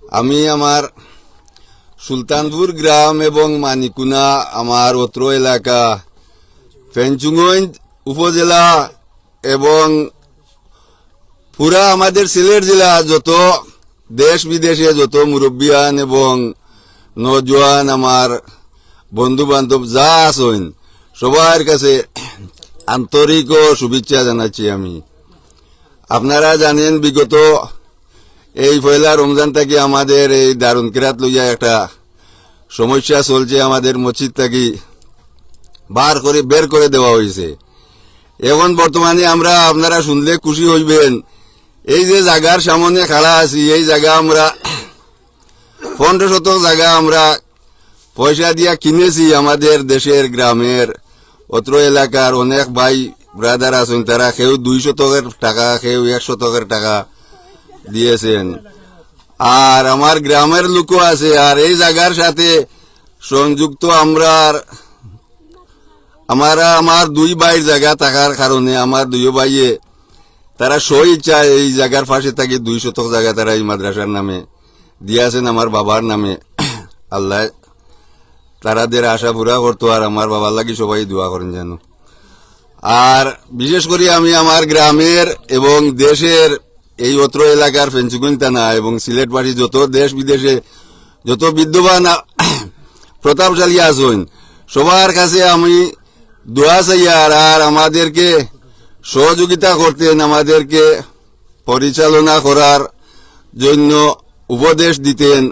আমি আমার সুলতানপুর গ্রাম এবং মানিকুনা আমার অত্র এলাকা ফেঞ্চুগঞ্জ উপজেলা এবং পুরা আমাদের সিলেট জেলা যত দেশ বিদেশে যত মুরব্বিয়ান এবং নজওয়ান আমার বন্ধু বান্ধব যা আছেন সবার কাছে আন্তরিক ও শুভেচ্ছা জানাচ্ছি। আমি আপনারা জানেন বিগত এই পয়লা রমজান থেকে আমাদের এই দারুন কিরাত লইয়া একটা সমস্যা চলছে। আমাদের মসজিদ থেকে বের করে দেওয়া হয়েছে। এখন বর্তমানে আমরা আপনারা শুনলে খুশি হইবেন, এই যে জায়গার সামনে খাড়া আছি এই জায়গা আমরা 15 শতক জায়গা আমরা পয়সা দিয়া কিনেছি। আমাদের দেশের গ্রামের অত্র এলাকার অনেক ভাই ব্রাদার আছেন, তারা কেউ 200 শতকের টাকা কেউ 100 শতকের টাকা দিয়েছেন। আর আমার গ্রামের লোকও আছে। আর এই জায়গার সাথে সংযুক্ত আমার 2 ভাইয়ের জায়গা থাকার কারণে আমার 2 ভাইয়ে তারা ইচ্ছায় এই জায়গার পাশে থাকি 2 শতক জায়গা তারা এই মাদ্রাসার নামে দিয়েছেন আমার বাবার নামে। আল্লাহ তারাদের আশা পুরা করতো, আর আমার বাবার লাগি সবাই দোয়া করেন যেন। আর বিশেষ করে আমি আমার গ্রামের এবং দেশের এই অত্র এলাকার ফেঞ্চুগঞ্জ থানা এবং সিলেটবাসী যত দেশ বিদেশে যত বিদ্যমান প্রতাপশালী আছেন সবার কাছে আমি দোয়া চাই। আর আমাদেরকে সহযোগিতা করতেন, আমাদেরকে পরিচালনা করার জন্য উপদেশ দিতেন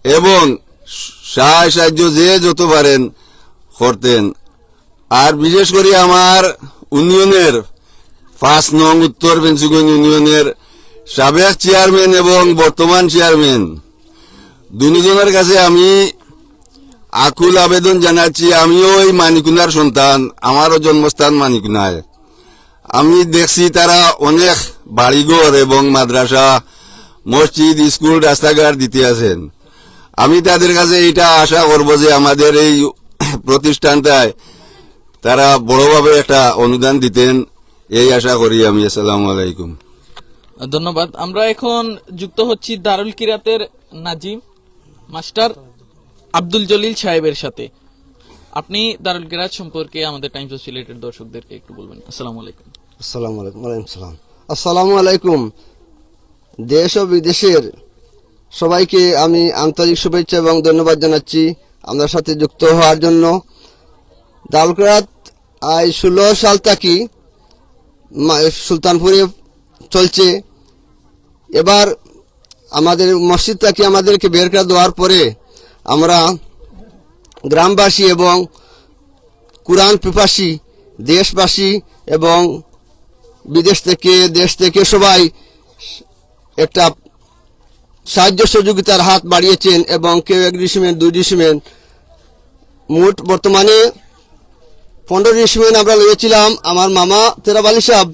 এবং সাহায্য যে যত পারেন করতেন। আর বিশেষ করে আমার ইউনিয়নের 5 নং উত্তর ফেঞ্চুগঞ্জ ইউনিয়নের সাবেক চেয়ারম্যান এবং বর্তমান চেয়ারম্যান দুজনের কাছে আমি আকুল আবেদন জানাচ্ছি। আমিও এই মানিকুনার সন্তান, আমারও জন্মস্থান মানিকুনায়। আমি দেখছি তারা অনেক বাড়িঘর এবং মাদ্রাসা মসজিদ স্কুল রাস্তাঘাট দিতে আছেন। আমি তাদের কাছে এটা আশা করব যে আমাদের এই প্রতিষ্ঠানটায় তারা বড়ভাবে একটা অনুদান দিতেন, এই আশা করি আমি। আসসালামু আলাইকুম। ধন্যবাদ। আমরা এখন যুক্ত হচ্ছি দারুল কিরাতের নাজিম মাস্টার আব্দুল জলিল সাহেবের সাথে। আপনি দারুল কিরাত সম্পর্কে আমাদের টাইমস অফ সিলেটের দর্শকদেরকে একটু বলবেন। আসসালামু আলাইকুম। আসসালামু আলাইকুম। ওয়ালাইকুম সালাম। আসসালামু আলাইকুম। দেশ ও বিদেশের সবাইকে আমি আন্তরিক শুভেচ্ছা এবং ধন্যবাদ জানাচ্ছি আমার সাথে যুক্ত হওয়ার জন্য। দারুল কিরাত 16 সাল থেকে সুলতানপুরে চলছে। এবার আমাদের মসজিদ থেকে আমাদেরকে বের করে দেওয়ার পরে আমরা গ্রামবাসী এবং কুরআন পিপাসী দেশবাসী এবং দেশ থেকে সবাই একটা সাহায্য সহযোগিতার হাত বাড়িয়েছেন এবং কেউ 1 ডিসিমেন্ট 2 ডিসিমেন্ট মোট বর্তমানে 15 ডিসিমেন্ট আমরা লইয়েছিলাম। আমার মামা তেরাব আলী সাহেব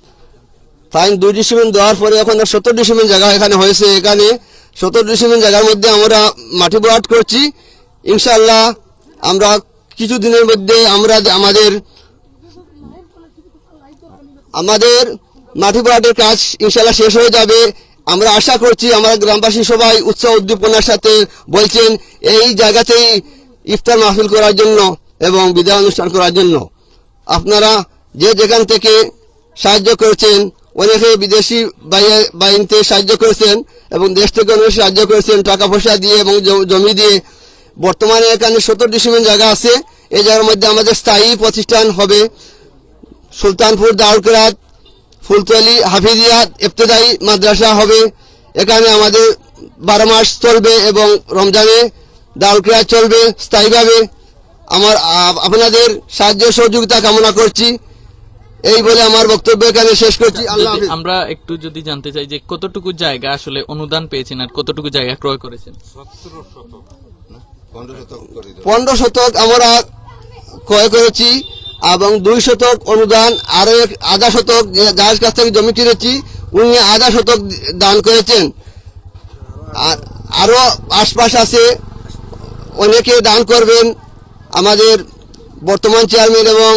তাই 2 ডিসিমেন্ট দেওয়ার পরে এখন 70 ডিসিমেন্ট জায়গা এখানে হয়েছে। এখানে 70 ডিসিমেন্ট জায়গার মধ্যে আমরা মাটি ভরাট করছি। ইনশাআল্লাহ আমরা কিছুদিনের মধ্যে আমরা আমাদের মাটি ভরাটের কাজ ইনশাআল্লাহ শেষ হয়ে যাবে। আমরা আশা করছি আমরা গ্রামবাসী সবাই উৎসাহ উদ্দীপনার সাথে বলছেন এই জায়গাতেই ইফতার মাহফিল করার জন্য এবং বিদায় অনুষ্ঠান করার জন্য। আপনারা যে যেখান থেকে সাহায্য করেছেন, অনেকে বিদেশি বাহিনীতে সাহায্য করেছেন এবং দেশ থেকে অনেক সাহায্য করেছেন টাকা পয়সা দিয়ে এবং জমি দিয়ে। বর্তমানে এখানে 70 ডিসিমেন্ট জায়গা আছে। এই জায়গার মধ্যে আমাদের স্থায়ী প্রতিষ্ঠান হবে সুলতানপুর দারুল কিরাত ফুলতলি হাফিজিয়াত ইবতেদায়ী মাদ্রাসা হবে। এখানে আমাদের 12 মাস চলবে এবং রমজানে দারুল কিরাত চলবে স্থায়ীভাবে। আপনাদের সাহায্য সহযোগিতা কামনা করছি। এই বলে আমার বক্তব্য এখানে শেষ করছি। আল্লাহ হাফেজ। আমরা একটু যদি জানতে চাই যে কতটুকু জায়গা আসলে অনুদান পেয়েছেন আর কতটুকু জায়গা ক্রয় করেছেন? 15 শতক আমরা ক্রয় করেছি এবং 2 শতক অনুদান, আরো 1/2 শতক যার কাছ থেকে জমি কিনেছি উনি 1/2 শতক দান করেছেন। আর আরো আশপাশ আছে অনেকে দান করবেন। আমাদের বর্তমান চেয়ারম্যান এবং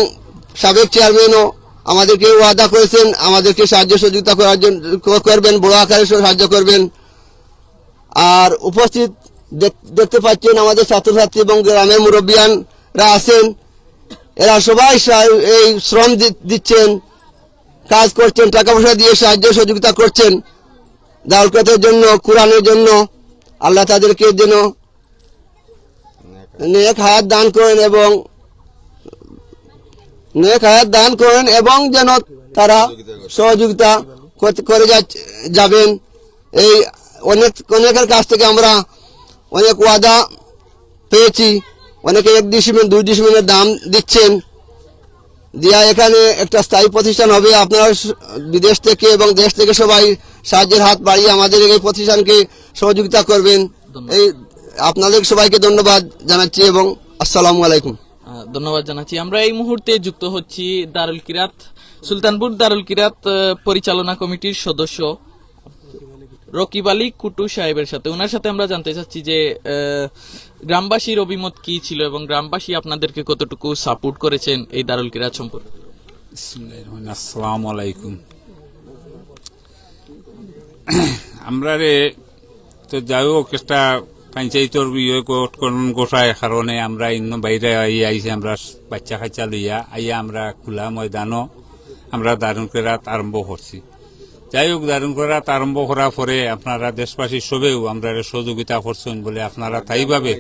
সাবেক চেয়ারম্যানও আমাদেরকে ওয়াদা করেছেন আমাদেরকে সাহায্য সহযোগিতা করার জন্য করবেন, বড় আকারে সাহায্য করবেন। আর উপস্থিত দেখতে পাচ্ছেন আমাদের ছাত্রছাত্রী এবং গ্রামের মুরব্বিয়ানরা আছেন। এরা সবাই এই শ্রম দিচ্ছেন, কাজ করছেন, টাকা পয়সা দিয়ে সাহায্য সহযোগিতা করছেন দারুল কিরাতের জন্য, কোরআনের জন্য। আল্লাহ তাদেরকে যেন নেক হায়াত দান করেন এবং যেন তারা সহযোগিতা করে যাবেন। এই অনেকের কাছ থেকে আমরা অনেক ওয়াদা পেয়েছি, অনেকে 1 ডিসিমেল 2 ডিসিমেলের দাম দিচ্ছেন, দিয়া এখানে একটা স্থায়ী প্রতিষ্ঠান হবে। আপনারা বিদেশ থেকে এবং দেশ থেকে সবাই সাহায্যের হাত বাড়িয়ে আমাদের এই প্রতিষ্ঠানকে সহযোগিতা করবেন। এই আপনাদের সবাইকে ধন্যবাদ জানাচ্ছি এবং আসসালামু আলাইকুম। ধন্যবাদ জানাচ্ছি। আমরা এই মুহূর্তে যুক্ত হচ্ছি দারুল কিরাত সুলতানপুর দারুল কিরাত পরিচালনা কমিটির সদস্য রকিব আলী কুটু সাহেবের সাথে। ওনার সাথে আমরা জানতে চাচ্ছি যে গ্রামবাসীর অভিমত কি ছিল এবং গ্রামবাসী আপনাদেরকে কতটুকু সাপোর্ট করেছেন এই দারুল কিরাত সম্পর্কে। আসসালামু আলাইকুম। আমরা রে তো যাই হোক একটা পঞ্চায়েতর গোটায় কারণে আমরা ইন্ন বাইরে আইসি, আমরা বাচ্চা কাচ্চা লইয়া আইয়া আমরা খোলা ময়দানও আমরা দারুল কিরাত আরম্ভ করছি। যাই হোক, দারুল কিরাত আরম্ভ করার পরে আপনারা দেশবাসী সবেও আমরা সহযোগিতা করছেন বলে আপনারা তাই ভাবে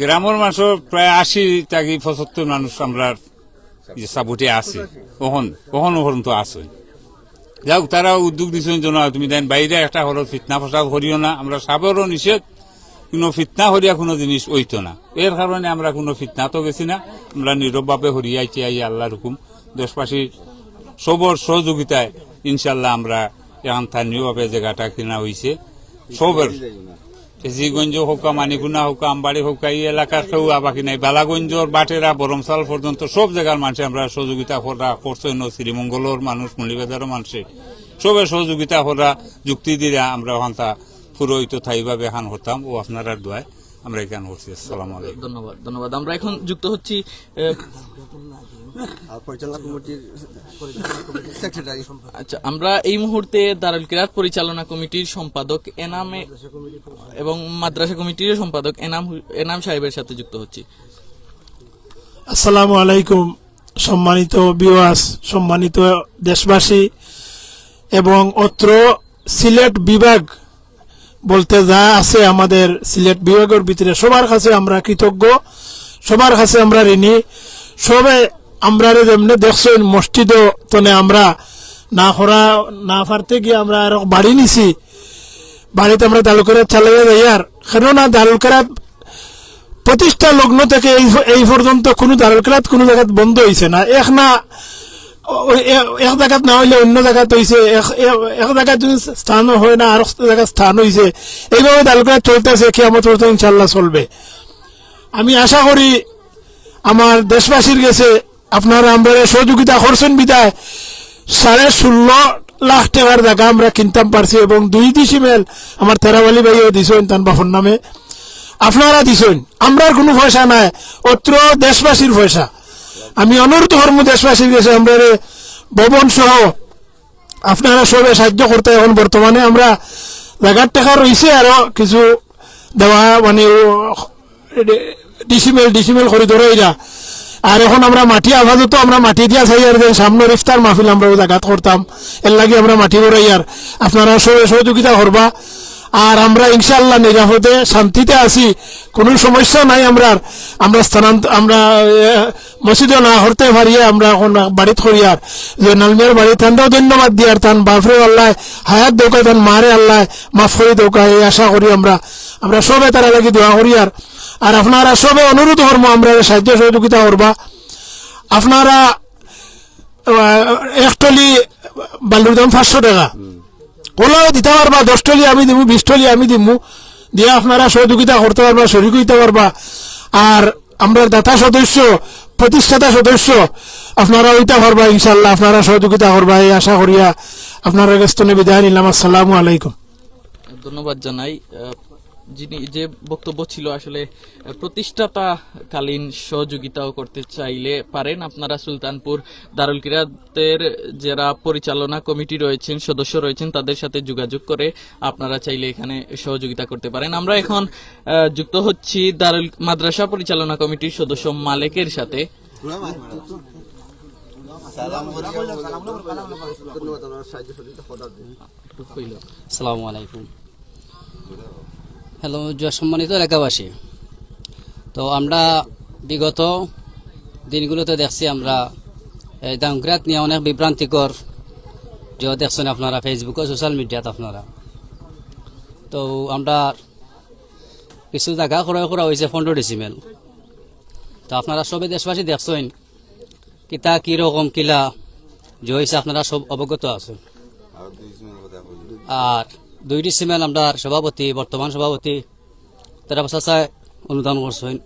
গ্রামের মানুষের প্রায় 80-75 মানুষ আমরা সাপোর্টে আছে, কখনো পর্যন্ত আছে। যাই হোক, তারা উদ্যোগ দিচ্ছেন জন্য তুমি দেন বাইরে একটা হলো ফিতনা ফসাদ করিও না, আমরা সাবেরও নিষেধ, কোনো ফিতনা হরিয়া কোনো জিনিস ওইতো না। এর কারণে আমরা কোনো ফিতনা তো গেছি না, আমরা নীরবভাবে হরিয়াইছি আই আল্লাহর হুকুম। দেশবাসী সবর সহযোগিতায় ইনশাল্লাহ আমরা এখন স্থানীয়ভাবে জায়গাটা কিনা হয়েছে। সবের কেজিগঞ্জ হোক, মানিগুনা হোক, আমবাড়ি হোক, এই এলাকার কেউ বাকি নাই, বালাগঞ্জর বাটেরা বরমসাল পর্যন্ত সব জায়গার মানুষ আমরা সহযোগিতা করা করছেন। শ্রীমঙ্গলের মানুষ, মলিবাজারের মানুষে সবে সহযোগিতা করা যুক্তি দিয়ে আমরা ওখান পুরো থাইভাবে এখান হতাম ও আপনারা দোয়ায় আমরা এখানে করছি। আসসালামু আলাইকুম। ধন্যবাদ। আমরা এখন যুক্ত হচ্ছি আচ্ছা, আমরা এই মুহূর্তে দারুল কিরাত পরিচালনা কমিটির সম্পাদক এনাম এবং মাদ্রাসা কমিটির সম্পাদক এনাম সাহেবের সাথে যুক্ত হচ্ছি। আসসালামু আলাইকুম। সম্মানিত ভিউয়ার্স, সম্মানিত দেশবাসী এবং অত্র সিলেট বিভাগ বলতে যা আছে আমাদের সিলেট বিভাগের ভিতরে সবার কাছে আমরা কৃতজ্ঞ, সবার কাছে আমরা ঋণী। সবে আমরা যেমনি দেখছেন মসজিদ তনে আমরা না পারতে গিয়ে আমরা আরো বাড়ি নিছি, বাড়িতে আমরা দারুল কিরাত চালিয়ে যাই। আর কেননা দারুল কিরাত প্রতিষ্ঠা লগ্ন থেকে এই পর্যন্ত কোনো দারুল কিরাত কোনো জায়গায় বন্ধ হয়েছে না। এক জায়গাত না হইলে অন্য জায়গাত হয়েছে, এক জায়গায় যদি স্থান হয় না আর জায়গায় স্থান হয়েছে। এইভাবে দারুল কিরাত চলতেছে, কিয়ামত পর্যন্ত ইনশাল্লাহ চলবে। আমি আশা করি আমার দেশবাসীর কাছে আপনারা আমরা সহযোগিতা করছেন বিদায় 16.5 লাখ টাকার জায়গা আমরা কিনতাম পারছি এবং 2 ডিসিমেল আমার তেরাবালি ভাইও দিছেন তার বাপর নামে, আপনারা দিছেন। আমরার কোনো পয়সা নাই, অত্র দেশবাসীর পয়সা। আমি অনুরোধ করবো দেশবাসীর কাছে আমরা ভবন সহ আপনারা সবে সাহায্য করতে। এখন বর্তমানে আমরা জায়গার টাকা রয়েছে আরো কিছু দেওয়া, মানে ডিসিমেল করে ধরো এরা। আর এখন আমরা মাটি আপাতত আমরা মাটি দিয়া চাই আর সামনের ইফতার মাহফিল আমরা জায়গাত করতাম, এর লাগে আমরা মাটি করাই। আর আপনারা সবে সহযোগিতা করবা। আর আমরা ইনশাআল্লাহ নিরাপদে শান্তিতে আছি, কোনো সমস্যা নাই। আমরা আমরা মসজিদে না হরতে পারি, আমরা এখন বাড়িতে করি। আর যে নালমিয়ার বাড়ি তানটাও ধন্যবাদ দিয়ে আর তান বাপরে আল্লাহ হায়াত দৌকা, তান মারে আল্লাহ মাফ করে দৌকা, এই আশা করি আমরা সবে তারা লাগি দোয়া করি। আর আপনারা সবে অনুরোধ করবো আমরা সাহায্য সহযোগিতা করবা। আপনারা এক টলি বালুর দাম 500 টাকা ওলাও দিতে পারবা, 10 টলি আমি দিব, 20 টলি আমি দিব, দিয়ে আপনারা সহযোগিতা করতে পারবা, শরীর হইতে পারবা। আর আমরা দাতা সদস্য, প্রতিষ্ঠাতা সদস্য আপনারা হইতে পারবা ইনশাল্লাহ। আপনারা সহযোগিতা করবা এই আশা করিয়া আপনারা কাছ থেকে বিদায় নিলাম। আসসালামু আলাইকুম। ধন্যবাদ জানাই। যে বক্তব্য ছিল আসলে প্রতিষ্ঠাতাকালীন সহযোগিতাও করতে চাইলে পারেন আপনারা। সুলতানপুর দারুল কিরাতের যারা পরিচালনা কমিটি রয়েছেন, সদস্য রয়েছেন, তাদের সাথে যোগাযোগ করে আপনারা চাইলে এখানে সহযোগিতা করতে পারেন। আমরা এখন যুক্ত হচ্ছি দারুল মাদ্রাসা পরিচালনা কমিটির সদস্য মালেকের সাথে। আসসালামু আলাইকুম। হ্যালো সম্মানিত এলাকাবাসী, তো আমরা বিগত দিনগুলোতে দেখছি আমরা এই দামগ্রাত নিয়ে অনেক বিভ্রান্তিকর যে দেখছেন আপনারা ফেসবুকে, সোশ্যাল মিডিয়াতে আপনারা। তো আমরা কিছু জায়গা ক্রয় করা হয়েছে 15 ডিসিমেল। তো আপনারা সবে দেশবাসী দেখছেন কিতা কিরকম কিলা যে হয়েছে, আপনারা সব অবগত আছেন। আর 2 ডিসিমেল আমরা সভাপতি, বর্তমান সভাপতি তারা চাচায় অনুদান করছেন।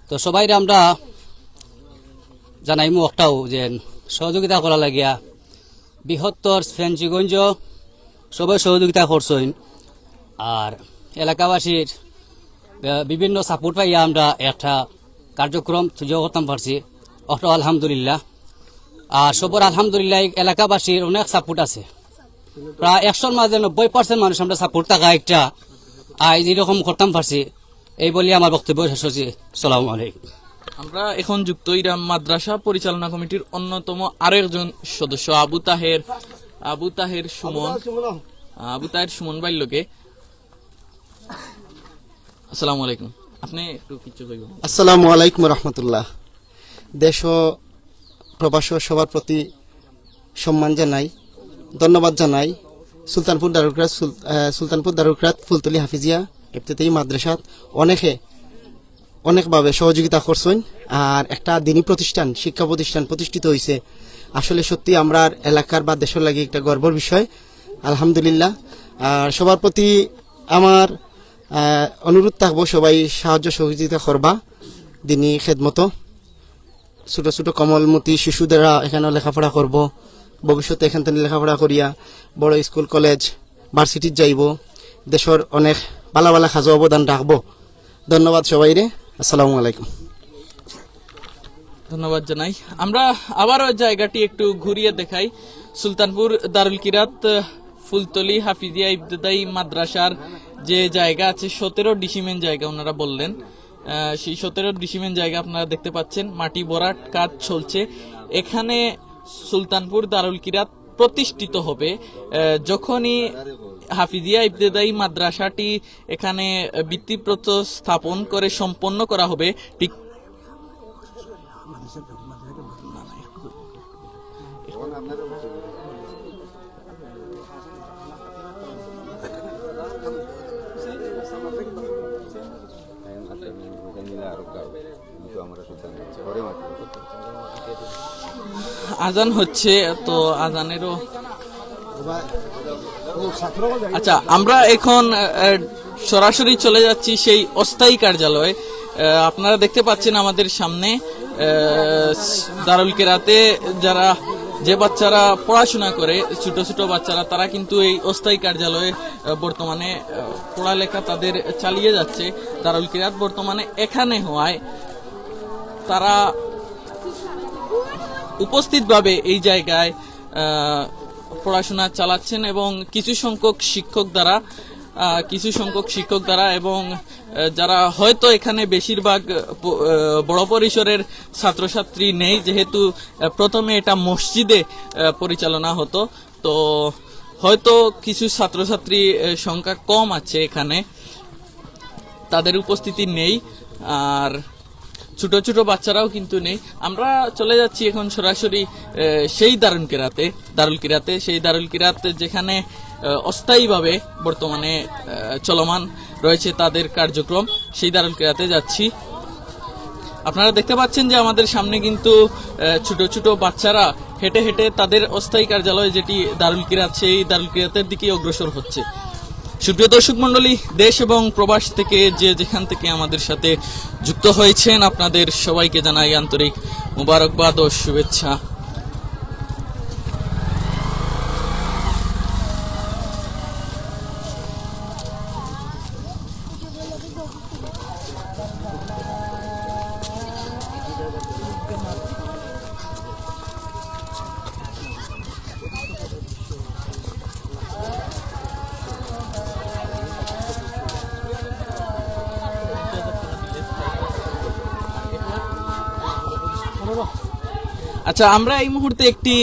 তো সবাই আমরা জানাইমু একটাও যে সহযোগিতা করা লাগিয়া বৃহত্তর ফেঞ্চিগঞ্জ সবাই সহযোগিতা করছেন। আর এলাকাবাসীর বিভিন্ন সাপোর্ট পাইয়া আমরা একটা কার্যক্রম সুযোগ করতাম পারছি, অটো আলহামদুলিল্লাহ। আর সবর আলহামদুলিল্লাহ এলাকাবাসীর অনেক সাপোর্ট আছে, প্রায় 100-র মাঝে 90% মানুষ আমরা সাপোর্ট থাকা একটা আজ এরকম করতাম পারছি। এই বলি আমার বক্তব্য শেষ হচ্ছে। আসসালামু আলাইকুম। আমরা এখন যুক্ত ইরাম মাদ্রাসা পরিচালনা কমিটির অন্যতম আরেকজন সদস্য আবু তাহের সুমন বাল্যকে। আসসালামু আলাইকুম। আপনি একটু কিছু কইবেন? আসসালামু আলাইকুম রহমতুল্লাহ। দেশ ও প্রবাস সবার প্রতি সম্মান জানাই, ধন্যবাদ জানাই। সুলতানপুর দারুলকিরাত ফুলতলি হাফিজিয়া ইফতেতাই মাদ্রাসাত অনেকভাবে সহযোগিতা করছেন। আর একটা দিনী প্রতিষ্ঠান, শিক্ষা প্রতিষ্ঠান প্রতিষ্ঠিত হয়েছে। আসলে সত্যি আমরা এলাকার বা দেশের লাগে একটা গর্বের বিষয়, আলহামদুলিল্লাহ। আর সবার প্রতি আমার অনুরোধ থাকবো, সবাই সাহায্য সহযোগিতা করবা দিনী খেদমত। ছোট ছোট কমলমতি শিশুদেরা এখানে লেখাপড়া করব, ভবিষ্যতে এখান থেকে লেখাপড়া করিয়া বড় স্কুল কলেজ ভার্সিটিত যাইব, দেশের অনেক ভালো ভালো কাজে অবদান রাখবো। ধন্যবাদ সবাইরে। আসসালামু আলাইকুম। ধন্যবাদ জানাই। আমরা আবারও জায়গাটি একটু ঘুরিয়ে দেখাই। সুলতানপুর দারুল কিরাত ফুলতলি হাফিজিয়া ইবতেদায়ী মাদ্রাসার যে জায়গা আছে 17 ডিসিমেন জায়গা ওনারা বললেন, সেই 17 ডিসিমেন জায়গা আপনারা দেখতে পাচ্ছেন মাটি ভরাট কাজ চলছে। এখানে সুলতানপুর দারুল কিরাত প্রতিষ্ঠিত হবে যখনই হাফিজিয়া ইবতেদায়ী মাদ্রাসাটি এখানে ভিত্তিপ্রস্তর স্থাপন করে সম্পন্ন করা হবে। ঠিক আজান হচ্ছে, তো আজানেরও আচ্ছা আমরা এখন সরাসরি চলে যাচ্ছি সেই অস্থায়ী কার্যালয়ে। আপনারা দেখতে পাচ্ছেন আমাদের সামনে দারুল কিরাতে যে বাচ্চারা পড়াশোনা করে, ছোট ছোট বাচ্চারা, তারা কিন্তু এই অস্থায়ী কার্যালয়ে বর্তমানে পড়ালেখা তাদের চালিয়ে যাচ্ছে। দারুল কিরাত বর্তমানে এখানে হওয়ায় তারা উপস্থিতভাবে এই জায়গায় পড়াশোনা চালাচ্ছেন এবং কিছু সংখ্যক শিক্ষক দ্বারা এবং যারা হয়তো এখানে বেশিরভাগ বড় পরিসরের ছাত্রছাত্রী নেই, যেহেতু প্রথমে এটা মসজিদে পরিচালনা হতো, তো হয়তো কিছু ছাত্রছাত্রী সংখ্যা কম আছে এখানে, তাদের উপস্থিতি নেই। আর ছোট ছোট বাচ্চারাও কিন্তু নেই। আমরা চলে যাচ্ছি এখন সরাসরি সেই দারুল কিরাতে, সেই দারুল কিরাত যেখানে অস্থায়ীভাবে বর্তমানে চলমান রয়েছে তাদের কার্যক্রম, সেই দারুল কিরাতে যাচ্ছি। আপনারা দেখতে পাচ্ছেন যে আমাদের সামনে কিন্তু ছোট ছোট বাচ্চারা হেঁটে হেঁটে তাদের অস্থায়ী কার্যালয় যেটি দারুল কিরাত, সেই দারুল কিরাতের দিকে অগ্রসর হচ্ছে। সুপ্রিয় দর্শক মন্ডলী, দেশ এবং প্রবাস থেকে যেখান থেকে আমাদের সাথে যুক্ত হয়েছেন, আপনাদের সবাইকে জানাই আন্তরিক মোবারকবাদ ও শুভেচ্ছা। আচ্ছা, আমরা এই মুহূর্তে একটি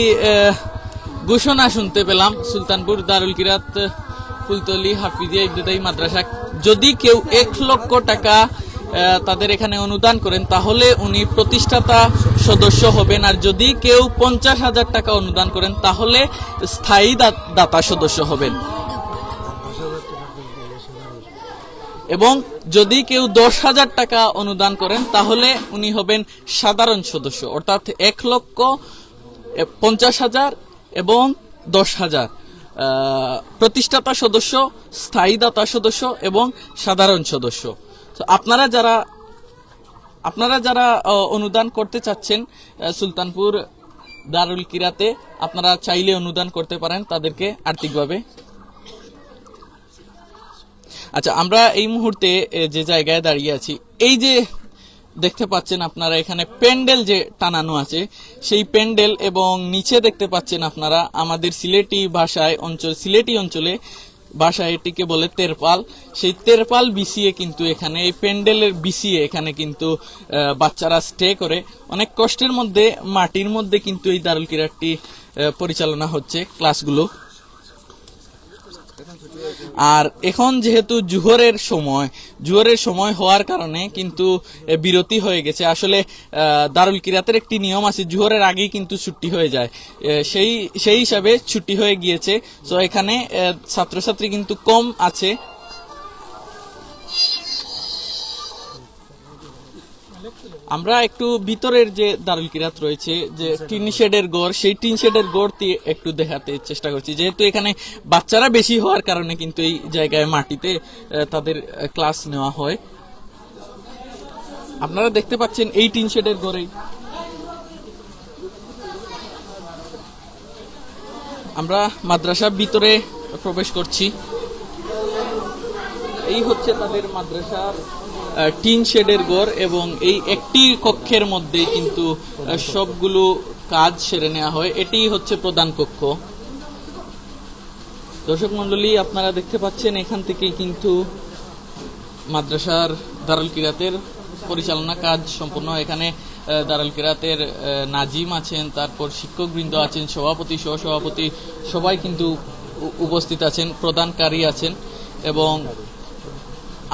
ঘোষণা শুনতে পেলাম সুলতানপুর দারুল কিরাত ফুলতলি হাফিজিয়া ইবতেদায়ী মাদ্রাসা, যদি কেউ 1 লক্ষ টাকা তাদের এখানে অনুদান করেন তাহলে উনি প্রতিষ্ঠাতা সদস্য হবেন, আর যদি কেউ 50,000 টাকা অনুদান করেন তাহলে স্থায়ী দাতা সদস্য হবেন, এবং যদি কেউ 10,000 টাকা অনুদান করেন তাহলে উনি হবেন সাধারণ সদস্য, অর্থাৎ 1 লক্ষ 50,000 এবং 10,000 প্রতিষ্ঠাতা সদস্য, স্থায়ী দাতা সদস্য এবং সাধারণ সদস্য। তো আপনারা যারা অনুদান করতে চাচ্ছেন সুলতানপুর দারুল কিরাতে, আপনারা চাইলে অনুদান করতে পারেন তাদেরকে আর্থিকভাবে। আচ্ছা, আমরা এই মুহূর্তে যে জায়গায় দাঁড়িয়ে আছি, এই যে দেখতে পাচ্ছেন আপনারা এখানে প্যান্ডেল যে টানানো আছে, সেই প্যান্ডেল, এবং নিচে দেখতে পাচ্ছেন আপনারা আমাদের সিলেটি অঞ্চলে ভাষায় এটিকে বলে তেরপাল, সেই তেরপাল বিছিয়ে কিন্তু এখানে এই প্যান্ডেলের বিছিয়ে এখানে কিন্তু বাচ্চারা স্টে করে অনেক কষ্টের মধ্যে, মাটির মধ্যে কিন্তু এই দারুল কিরাতটি পরিচালনা হচ্ছে ক্লাসগুলো। আর এখন যেহেতু জোহরের সময় হওয়ার কারণে কিন্তু বিরতি হয়ে গেছে। আসলে দারুল কিরাতের একটি নিয়ম আছে, জোহরের আগেই কিন্তু ছুটি হয়ে যায়, সেই হিসাবে ছুটি হয়ে গিয়েছে। তো এখানে ছাত্রছাত্রী কিন্তু কম আছে। আমরা একটু ভিতরের যে দারুল কিরাত রয়েছে, যে টিন শেডের ঘর, সেই টিন শেডের ঘরটি একটু দেখাতে চেষ্টা করছি, যেহেতু এখানে বাচ্চারা বেশি হওয়ার কারণে কিন্তু এই জায়গায় মাটিতে তাদের ক্লাস নেওয়া হয়। আপনারা দেখতে পাচ্ছেন এই টিন শেডের ঘরেই আমরা মাদ্রাসার ভিতরে প্রবেশ করছি। এই হচ্ছে তাদের মাদ্রাসার টিন শেডের ঘর, এবং এই একটি কক্ষের মধ্যে কিন্তু সবগুলো কাজ সেরে নেওয়া হয়। এটি হচ্ছে প্রধান কক্ষ। দর্শক মন্ডলী, আপনারা দেখতে পাচ্ছেন এখান থেকে কিন্তু মাদ্রাসার দারুল কিরাতের পরিচালনা কাজ সম্পূর্ণ। এখানে দারুল কিরাতের নাজিম আছেন, তারপর শিক্ষকবৃন্দ আছেন, সভাপতি, সহসভাপতি সবাই কিন্তু উপস্থিত আছেন, প্রদানকারী আছেন, এবং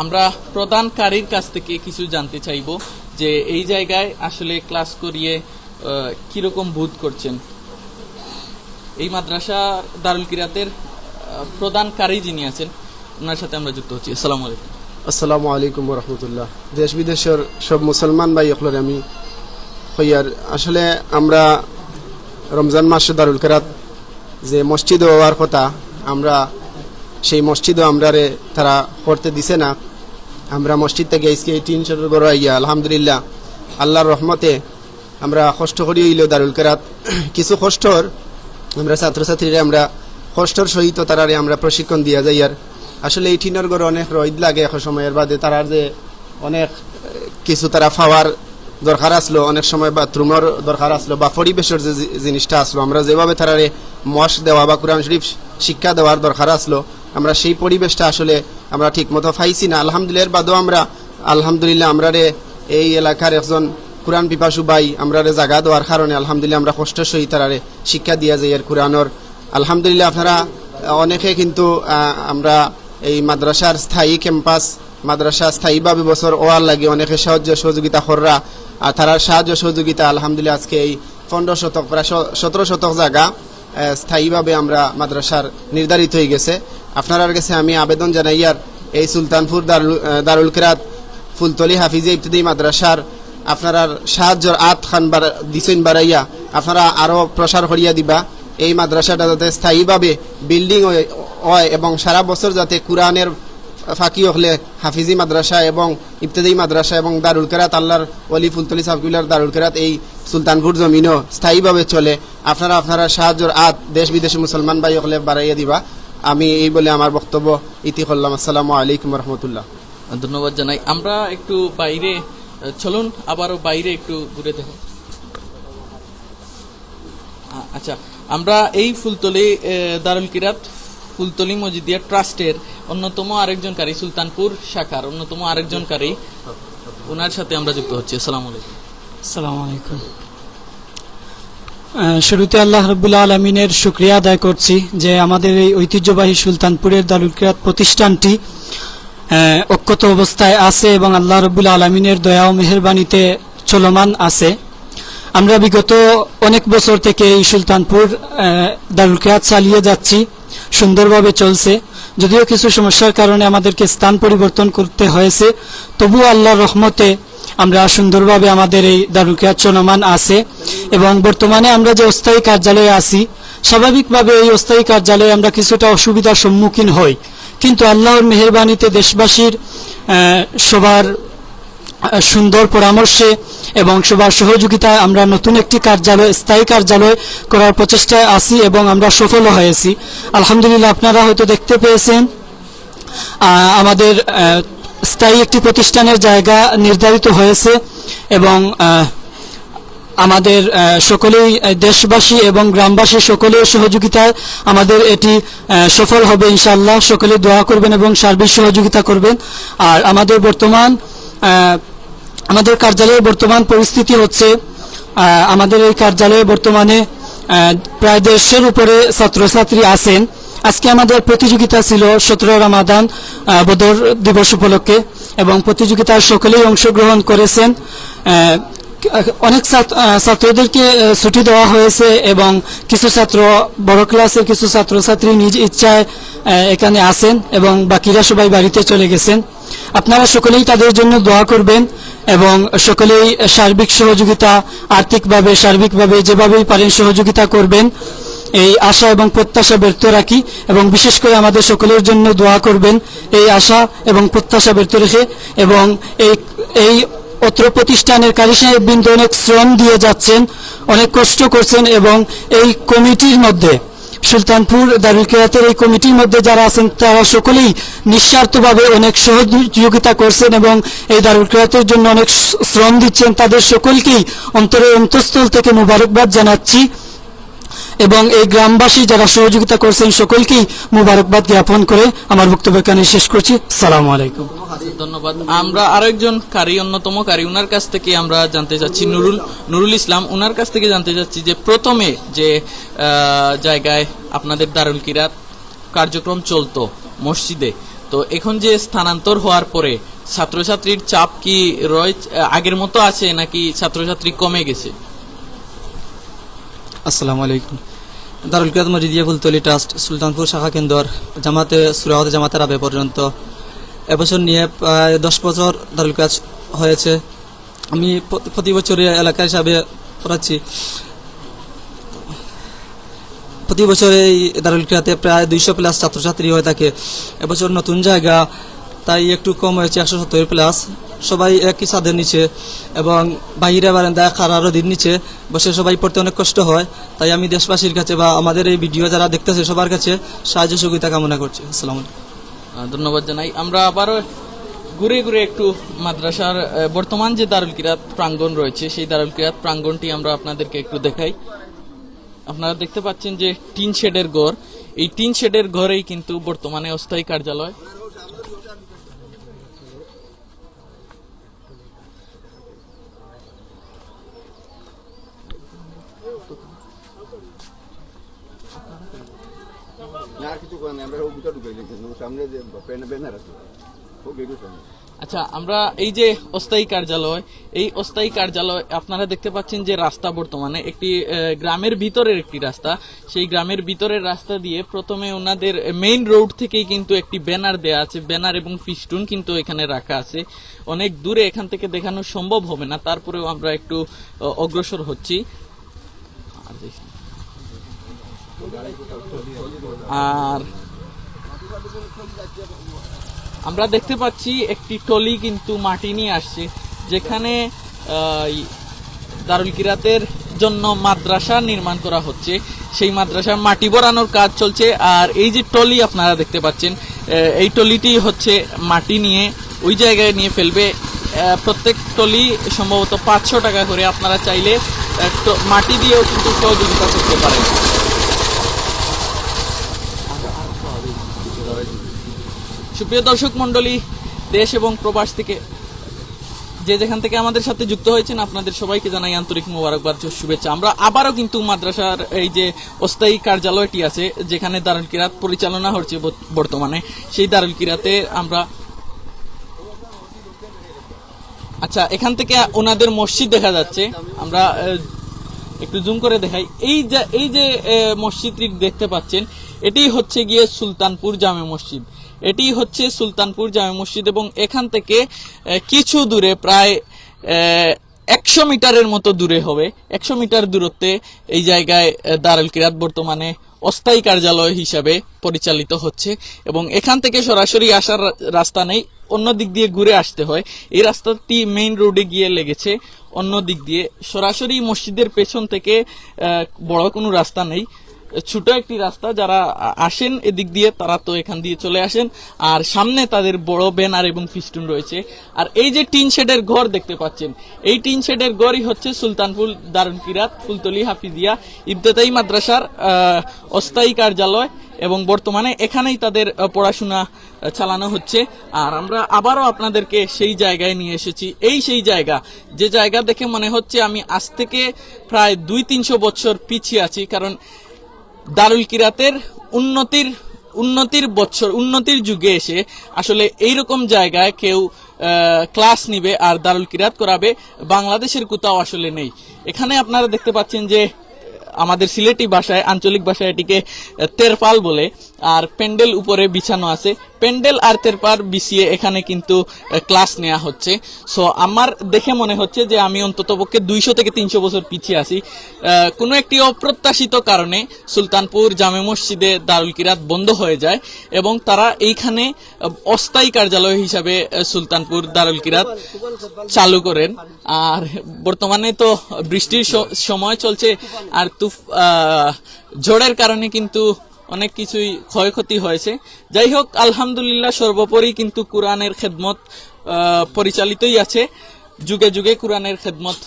আমরা প্রদানকারীর কাছ থেকে কিছু জানতে চাইব যে এই জায়গায় আসলে ক্লাস করিয়ে কিরকম বোধ করছেন। এই মাদ্রাসা দারুল কিরাতের প্রদানকারী যিনি আছেন, ওনার সাথে আমরা যুক্ত হচ্ছি। আসসালামু আলাইকুম। আসসালামু আলাইকুম রহমতুল্লাহ। দেশ বিদেশের সব মুসলমান ভাই হলের আমি হইয়ার, আসলে আমরা রমজান মাসে দারুল কিরাত যে মসজিদ হওয়ার কথা, আমরা সেই মসজিদও আমরা তারা করতে দিছে না। আমরা মসজিদ থেকে আজকে 300 গড় আইয়া আলহামদুলিল্লাহ আল্লাহর রহমতে আমরা কষ্ট করি হইল দারুল কিরাত। কিছু কষ্টর আমরা ছাত্রছাত্রীরা আমরা কষ্টর সহিত তারারে আমরা প্রশিক্ষণ দিয়া যাই। আর আসলে এই টিনের গড়ে অনেক রোদ লাগে, এক সময়ের বাদে তারার যে অনেক কিছু তারা পাওয়ার দরকার আসলো, অনেক সময় বাথরুমের দরকার আসলো, বা পরিবেশের যে জিনিসটা আসলো, আমরা যেভাবে তারারে মশ দেওয়া বা কোরআন শরীফ শিক্ষা দেওয়ার দরকার আসলো, আমরা সেই পরিবেশটা আসলে আমরা ঠিক মতো পাইছি না। আলহামদুলিল্লাহ বাদেও আমরা আলহামদুলিল্লাহ আমরা এই এলাকার একজন কোরআন পিপাসু ভাই আমরা জায়গা দেওয়ার কারণে আলহামদুলিল্লাহ আমরা কষ্টের সহিত তারারে শিক্ষা দিয়া যাই আর কোরআনের। আলহামদুলিল্লাহ আপনারা অনেকে কিন্তু আমরা এই মাদ্রাসার স্থায়ী ক্যাম্পাস, মাদ্রাসা স্থায়ীভাবে বছর ওয়ার লাগে অনেকে সাহায্য সহযোগিতা কররা, আর তারার সাহায্য সহযোগিতা আলহামদুলিল্লাহ আজকে এই 15 শতক প্রায় 17 শতক জায়গা স্থায়ীভাবে আমরা মাদ্রাসার নির্ধারিত হয়ে গেছে। আপনার কাছে আমি আবেদন জানাই, আর এই সুলতানপুর দারুল কিরাত ফুলতলি হাফিজিয়া ইবতেদায়ী মাদ্রাসার আপনারা সাহায্যর আত খান দিছেন বাড়াইয়া আপনারা আরো প্রসার করিয়া দিবা। এই মাদ্রাসাটা যাতে স্থায়ীভাবে বিল্ডিং হয় এবং সারা বছর যাতে কোরআনের ফাঁকি হলে হাফিজি মাদ্রাসা এবং ইবতেদায়ী মাদ্রাসা এবং দারুল কিরাত আল্লাহর ওলি ফুলতলি সাবকুলার দারুল কিরাত এই সুলতানপুর জমিনও স্থায়ীভাবে চলে। আপনারা সাহায্যর আত দেশ বিদেশে মুসলমান ভাই হলে বাড়াইয়া দিবা। আমি এই বলে আমার বক্তব্য ইতি করলাম। আসসালামু আলাইকুম রহমতুল্লাহ। ধন্যবাদ জানাই। আমরা একটু বাইরে চলুন, আবারও বাইরে একটু ঘুরে দেখুন। আচ্ছা, আমরা এই ফুলতলি দারুল কিরাত ফুলতলি মসজিদিয়া ট্রাস্টের অন্যতম আরেকজন কারি, সুলতানপুর শাখার অন্যতম আরেকজন কারি, ওনার সাথে আমরা যুক্ত হচ্ছি। আসসালামু আলাইকুম। আসসালামু আলাইকুম। শুরুতে আল্লাহ রাব্বুল আলামিনের শুকরিয়া আদায় করছি যে আমাদের এই ঐতিহ্যবাহী সুলতানপুরের দারুল কিরাত প্রতিষ্ঠানটি অক্ষত অবস্থায় আছে এবং আল্লাহ রাব্বুল আলামিনের দয়া ও মেহেরবানিতে চলমান আছে। আমরা বিগত অনেক বছর থেকে এই সুলতানপুর দারুল কিরাত চালিয়ে যাচ্ছি, সুন্দরভাবে চলছে। যদিও কিছু সমস্যার কারণে আমাদেরকে স্থান পরিবর্তন করতে হয়েছে, তবুও আল্লাহর রহমতে আমরা সুন্দরভাবে আমাদের এই দারুল কিরাত চলমান আছে। এবং বর্তমানে আমরা যে অস্থায়ী কার্যালয়ে আছি, স্বাভাবিকভাবে এই অস্থায়ী কার্যালয়ে আমরা কিছুটা অসুবিধার সম্মুখীন হই, কিন্তু আল্লাহর মেহেরবানিতে দেশবাসীর সবার সুন্দর পরামর্শে এবং সবার সহযোগিতায় আমরা নতুন একটি কার্যালয়, স্থায়ী কার্যালয় করার প্রচেষ্টায় আছি এবং আমরা সফল হয়েছি আলহামদুলিল্লাহ। আপনারা হয়তো দেখতে পেয়েছেন আমাদের স্থায়ী একটি প্রতিষ্ঠানের জায়গা নির্ধারিত হয়েছে এবং আমাদের সকলেই দেশবাসী এবং গ্রামবাসী সকলের সহযোগিতায় আমাদের এটি সফল হবে ইনশাআল্লাহ। সকলে দোয়া করবেন এবং সার্বিক সহযোগিতা করবেন। আর আমাদের কার্যালয়ের বর্তমান পরিস্থিতি হচ্ছে, আমাদের এই কার্যালয়ে বর্তমানে প্রায় 150-এর উপরে ছাত্রছাত্রী আছেন। আজকে আমাদের প্রতিযোগিতা ছিল 17 রমাদান বদর দিবস উপলক্ষে এবং প্রতিযোগিতায় সকলেই অংশগ্রহণ করেছেন। অনেক ছাত্রদেরকে ছুটি দেওয়া হয়েছে এবং কিছু ছাত্র, বড় ক্লাসের কিছু ছাত্রছাত্রী নিজ ইচ্ছায় এখানে আসেন এবং বাকিরা সবাই বাড়িতে চলে গেছেন। আপনারা সকলেই তাদের জন্য দোয়া করবেন এবং সকলেই সার্বিক সহযোগিতা, আর্থিকভাবে সার্বিকভাবে যেভাবেই পারেন সহযোগিতা করবেন, এই আশা এবং প্রত্যাশা ব্যর্থ রাখি। এবং বিশেষ করে আমাদের সকলের জন্য দোয়া করবেন এই আশা এবং প্রত্যাশা ব্যর্থ রেখে। এবং এই অত্র প্রতিষ্ঠানের কারি সাহেববৃন্দ অনেক শ্রম দিয়ে যাচ্ছেন, অনেক কষ্ট করছেন এবং এই কমিটির মধ্যে, সুলতানপুর দারুল কিরাতের এই কমিটির মধ্যে যারা আছেন তারা সকলেই নিঃস্বার্থভাবে অনেক সহযোগিতা করছেন এবং এই দারুল কিরাতের জন্য অনেক শ্রম দিচ্ছেন। তাদের সকলকেই অন্তরের অন্তঃস্থল থেকে মুবারকবাদ জানাচ্ছি এবং এই গ্রামবাসী যারা সহযোগিতা করছেন সকলকেই মুবারকবাদ জ্ঞাপন করে আমার বক্তব্য এখানে শেষ করছি। আসসালামু আলাইকুম। ধন্যবাদ। আমরা আরেকজন কারি, অন্যতম কারি, উনার কাছ থেকে আমরা জানতে চাচ্ছি, নুরুল ইসলাম, উনার কাছ থেকে জানতে চাচ্ছি যে প্রথমে যে জায়গায় আপনাদের দারুল কিরাত কার্যক্রম চলতো মসজিদে, তো এখন যে স্থানান্তর হওয়ার পরে ছাত্রছাত্রীর চাপ কি আগের মতো আছে নাকি ছাত্রছাত্রী কমে গেছে? আসসালামু আলাইকুম। দারুল কিরাত মসজিদিয়া ফুলতলি ট্রাস্ট সুলতানপুর শাখা কেন্দ্র সুরাহতে জামাতের আবে পর্যন্ত এবছর নিয়ে প্রায় 10 বছর দারুল কিরাত হয়েছে। আমি প্রতি বছর এলাকা হিসাবে পড়াচ্ছি। প্রতি বছর এই দারুল কিরাতে প্রায় 200+ ছাত্রছাত্রী হয়ে থাকে। এবছর নতুন জায়গা, তাই একটু কম হয়েছে, 170+। সবাই একই ছাদের নিচে এবং বাইরে বারান্দায় খাড়া রোদের নিচে বসে সবাই পড়তে অনেক কষ্ট হয়। তাই আমি দেশবাসীর কাছে বা আমাদের এই ভিডিও যারা দেখতেছে সবার কাছে সাহায্য সহযোগিতা কামনা করছি। আসসালামু আলাইকুম। ধন্যবাদ জানাই। আমরা আবারও ঘুরে ঘুরে একটু মাদ্রাসার বর্তমান যে দারুল কিরাত প্রাঙ্গণ রয়েছে সেই দারুল কিরাত প্রাঙ্গণটি আমরা আপনাদেরকে একটু দেখাই। আপনারা দেখতে পাচ্ছেন যে টিন শেডের ঘর, এই টিন শেডের ঘরেই কিন্তু বর্তমানে অস্থায়ী কার্যালয়। আচ্ছা, আমরা এই যে অস্থায়ী কার্যালয়, এই অস্থায়ী কার্যালয় আপনারা দেখতে পাচ্ছেন যে রাস্তা বর্তমানে একটি গ্রামের ভিতরের একটি রাস্তা, সেই গ্রামের ভিতরের রাস্তা দিয়ে প্রথমে ওনাদের মেইন রোড থেকেই কিন্তু একটি ব্যানার দেয়া আছে, ব্যানার এবং ফিস্টুন কিন্তু এখানে রাখা আছে। অনেক দূরে এখান থেকে দেখানো সম্ভব হবে না, তারপরেও আমরা একটু অগ্রসর হচ্ছি। আর আমরা দেখতে পাচ্ছি একটি টলি কিন্তু মাটি নিয়ে আসছে, যেখানে দারুল কিরাতের জন্য মাদ্রাসা নির্মাণ করা হচ্ছে। সেই মাদ্রাসার মাটি ভরানোর কাজ চলছে। আর এই যে টলি আপনারা দেখতে পাচ্ছেন, এই টলিটি হচ্ছে মাটি নিয়ে ওই জায়গায় নিয়ে ফেলবে। প্রত্যেক টলি সম্ভবত 500 টাকা করে। আপনারা চাইলে মাটি দিয়েও কিন্তু সহযোগিতা করতে পারেন। সুপ্রিয় দর্শক মণ্ডলী, দেশ এবং প্রবাস থেকে যে যেখান থেকে আমাদের সাথে যুক্ত হয়েছেন আপনাদের সবাইকে জানাই আন্তরিক মোবারকবাদ ও শুভেচ্ছা। আমরা আবারও কিন্তু মাদ্রাসার এই যে অস্থায়ী কার্যালয়টি আছে যেখানে দারুল কিরাত পরিচালনা হচ্ছে বর্তমানে, সেই দারুল কিরাতে আমরা আচ্ছা এখান থেকে ওনাদের মসজিদ দেখা যাচ্ছে। আমরা একটু জুম করে দেখাই। এই যে মসজিদটি দেখতে পাচ্ছেন এটি হচ্ছে গিয়ে সুলতানপুর জামে মসজিদ। এটি হচ্ছে সুলতানপুর জামে মসজিদ এবং এখান থেকে কিছু দূরে প্রায় 100 মিটারের মতো দূরে হবে। 100 মিটার দূরত্বে এই জায়গায় দারুল কিরাত বর্তমানে অস্থায়ী কার্যালয় হিসাবে পরিচালিত হচ্ছে এবং এখান থেকে সরাসরি আসার রাস্তা নেই, অন্য দিক দিয়ে ঘুরে আসতে হয়। এই রাস্তাটি মেইন রোডে গিয়ে লেগেছে অন্য দিক দিয়ে। সরাসরি মসজিদের পেছন থেকে বড় কোনো রাস্তা নেই, ছোট একটি রাস্তা। যারা আসেন এদিক দিয়ে তারা তো এখান দিয়ে চলে আসেন, আর সামনে তাদের বড় ব্যানার এবং ফিস্টুন রয়েছে। আর এই যে টিন শেডের ঘর দেখতে পাচ্ছেন, এই টিন শেডের ঘরই হচ্ছে সুলতানপুর দারুল কিরাত ফুলতলি হাফিজিয়া ইবতেদায়ী মাদ্রাসার অস্থায়ী কার্যালয় এবং বর্তমানে এখানেই তাদের পড়াশোনা চালানো হচ্ছে। আর আমরা আবারও আপনাদেরকে সেই জায়গায় নিয়ে এসেছি। এই সেই জায়গা, যে জায়গা দেখে মনে হচ্ছে আমি আজ থেকে প্রায় 200-300 বছর পিছিয়ে আছি। কারণ দারুল কিরাতের উন্নতির যুগে এসে আসলে এইরকম জায়গায় কেউ ক্লাস নিবে আর দারুল কিরাত করাবে বাংলাদেশের কোথাও আসলে নেই। এখানে আপনারা দেখতে পাচ্ছেন যে আমাদের সিলেটি ভাষায়, আঞ্চলিক ভাষায় এটিকে তেরপাল বলে, আর প্যান্ডেল উপরে বিছানো আছে। প্যান্ডেল আর তেরপাল বিছিয়ে এখানে কিন্তু ক্লাস নেওয়া হচ্ছে। সো আমার দেখে মনে হচ্ছে যে আমি অন্ততপক্ষে 200 থেকে 300 বছর পিছিয়ে আছি। কোনো একটি অপ্রত্যাশিত কারণে সুলতানপুর জামে মসজিদে দারুল কিরাত বন্ধ হয়ে যায় এবং তারা এইখানে অস্থায়ী কার্যালয় হিসাবে সুলতানপুর দারুল কিরাত চালু করেন। আর বর্তমানে তো বৃষ্টির সময় চলছে, আর ঝড়ের কারণে কিন্তু অনেক কিছুই ক্ষয়ক্ষতি হয়েছে। যাই হোক, আলহামদুলিল্লাহ সর্বোপরি কিন্তু কোরআনের খেদমত পরিচালিতই আছে। যুগে যুগে কোরআনের খেদমত